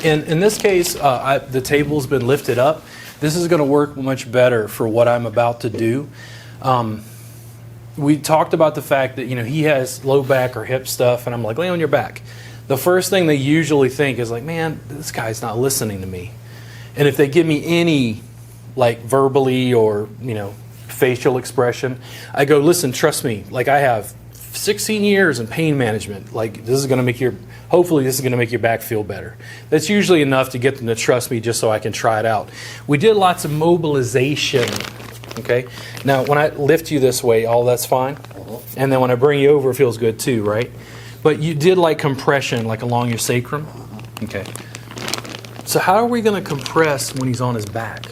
In this case, the table's been lifted up. This is going to work much better for what I'm about to do. We talked about the fact that he has low back or hip stuff, and I'm like, lay on your back. The first thing they usually think is like, man, this guy's not listening to me. And if they give me any, like verbally or facial expression, I go, listen, trust me. Like I have 16 years in pain management. Like this is going to make hopefully this is going to make your back feel better. That's usually enough to get them to trust me just so I can try it out. We did lots of mobilization. Okay. Now, when I lift you this way, all that's fine. And then when I bring you over, it feels good too, right? But you did like compression, like along your sacrum. Okay. So how are we going to compress when he's on his back?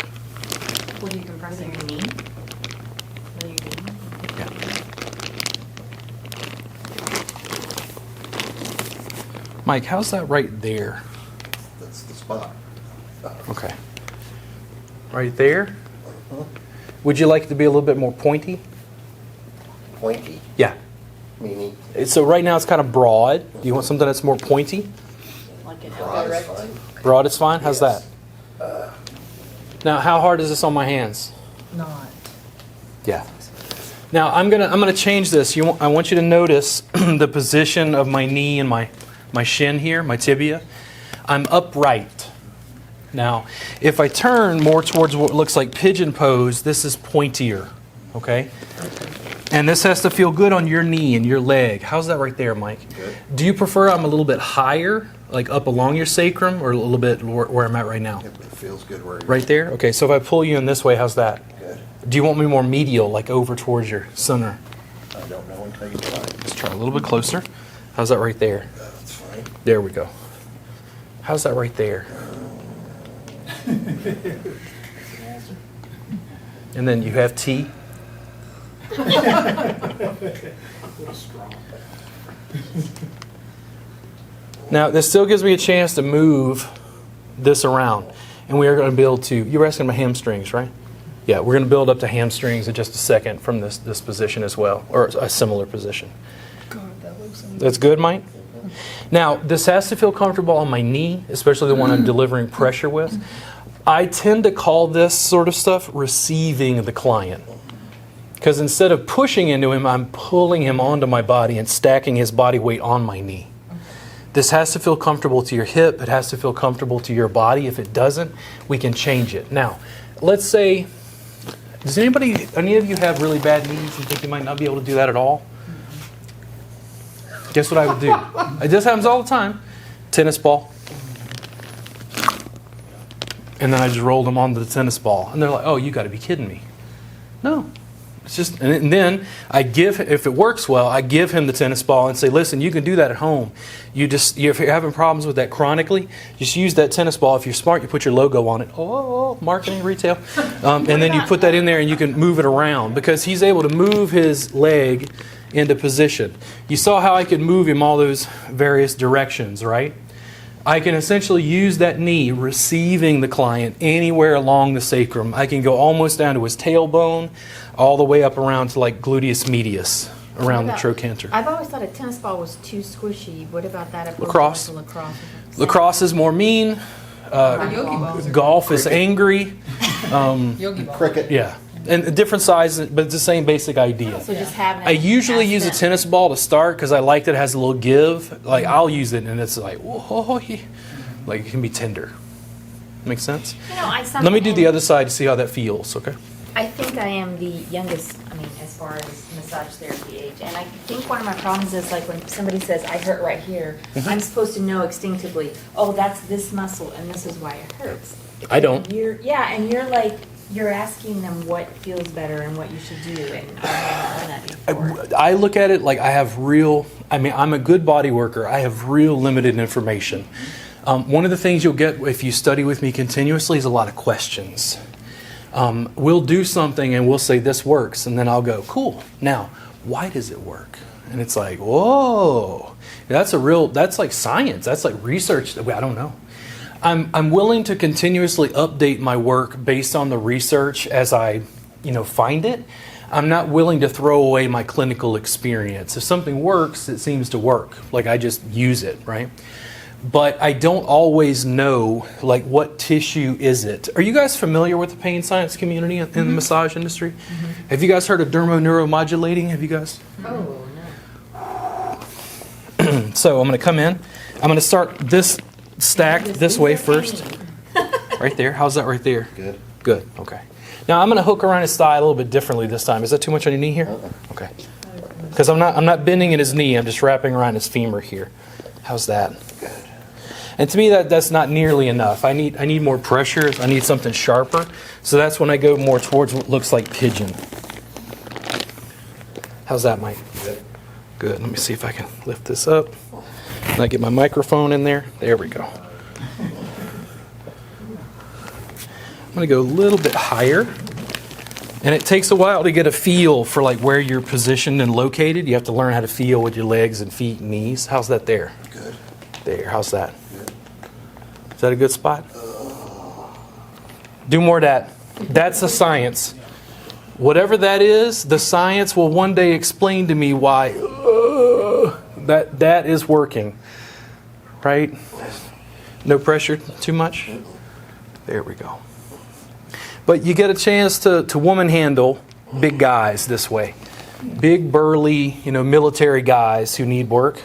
What are you compressing your knee? What are you doing? Yeah. Mike, how's that right there? That's the spot. Okay. Right there? Would you like it to be a little bit more pointy? Pointy, Yeah. meaning So right now it's kind of broad. Do you want something that's more pointy? Like an broad elbow is right? fine. Broad is fine? How's Yes. that? Now, how hard is this on my hands? Not. Yeah. Now, I'm gonna change this. I want you to notice the position of my knee and my shin here, my tibia. I'm upright. Now, if I turn more towards what looks like pigeon pose, this is pointier, okay? And this has to feel good on your knee and your leg. How's that right there, Mike? Good. Do you prefer I'm a little bit higher, like up along your sacrum, or a little bit where I'm at right now? It feels good where you're Right there? Okay, so if I pull you in this way, how's that? good. Do you want me more medial, like over towards your center? I don't know until you try. Let's try a little bit closer. How's that right there? That's fine. There we go. How's that right there? And then you have T. Now, this still gives me a chance to move this around. And we are going to build to, you were asking about hamstrings, right? Yeah, we're going to build up to hamstrings in just a second from this position as well, or a similar position. That's good, Mike? Now, this has to feel comfortable on my knee, especially the one I'm delivering pressure with. I tend to call this sort of stuff receiving the client. Because instead of pushing into him, I'm pulling him onto my body and stacking his body weight on my knee. This has to feel comfortable to your hip. It has to feel comfortable to your body. If it doesn't, we can change it. Now, let's say, does any of you have really bad knees and think you might not be able to do that at all? Guess what I would do? This happens all the time. Tennis ball. And then I just rolled them onto the tennis ball. And they're like, oh, you got to be kidding me. No. It's just, and then if it works well, I give him the tennis ball and say, listen, you can do that at home. If you're having problems with that chronically, just use that tennis ball. If you're smart, you put your logo on it. Oh, marketing, retail. And then you put that in there and you can move it around because he's able to move his leg into position. You saw how I could move him all those various directions, right? I can essentially use that knee receiving the client anywhere along the sacrum. I can go almost down to his tailbone, all the way up around to like gluteus medius, around the trochanter. I've always thought a tennis ball was too squishy. What about that? Lacrosse. Lacrosse. Lacrosse is more mean. Golf is angry. Yogi ball. Cricket. Yeah. And different sizes, but it's the same basic idea. So just having. I usually use a tennis ball to start because I like that it has a little give. Like I'll use it and it's like, whoa, like it can be tender. Make sense? Let me do the other side to see how that feels, okay? I think I am the youngest, as far as massage therapy age. And I think one of my problems is like when somebody says, I hurt right here, I'm supposed to know instinctively, oh, that's this muscle and this is why it hurts. I don't. And you're like, you're asking them what feels better and what you should do. And I've never done that before. I look at it like I'm a good body worker. I have real limited information. One of the things you'll get if you study with me continuously is a lot of questions. We'll do something and we'll say this works, and then I'll go, cool. Now, why does it work? And it's like, whoa, that's like science. That's like research. I don't know. I'm willing to continuously update my work based on the research as I, find it. I'm not willing to throw away my clinical experience. If something works, it seems to work. Like I just use it, right? but I don't always know like what tissue is it. Are you guys familiar with the pain science community in the massage industry? Have you guys heard of dermoneuromodulating? Have you guys? Oh, So I'm going to come in. I'm going to start this stacked this way first. Right there. How's that right there? Good. Good. Okay. Now I'm going to hook around his thigh a little bit differently this time. Is that too much on your knee here? Okay. Because I'm not bending in his knee. I'm just wrapping around his femur here. How's that? Good. And to me, that's not nearly enough. I need more pressure. I need something sharper. So that's when I go more towards what looks like pigeon. How's that, Mike? Good. Good. Let me see if I can lift this up. And I get my microphone in there. There we go. I'm going to go a little bit higher. And it takes a while to get a feel for like where you're positioned and located. You have to learn how to feel with your legs and feet and knees. How's that there? Good. There. How's that? Good. Is that a good spot? Do more of that. That's a science. Whatever that is, the science will one day explain to me why that is working. Right? No pressure too much? There we go. But you get a chance to woman handle big guys this way. Big, burly, military guys who need work.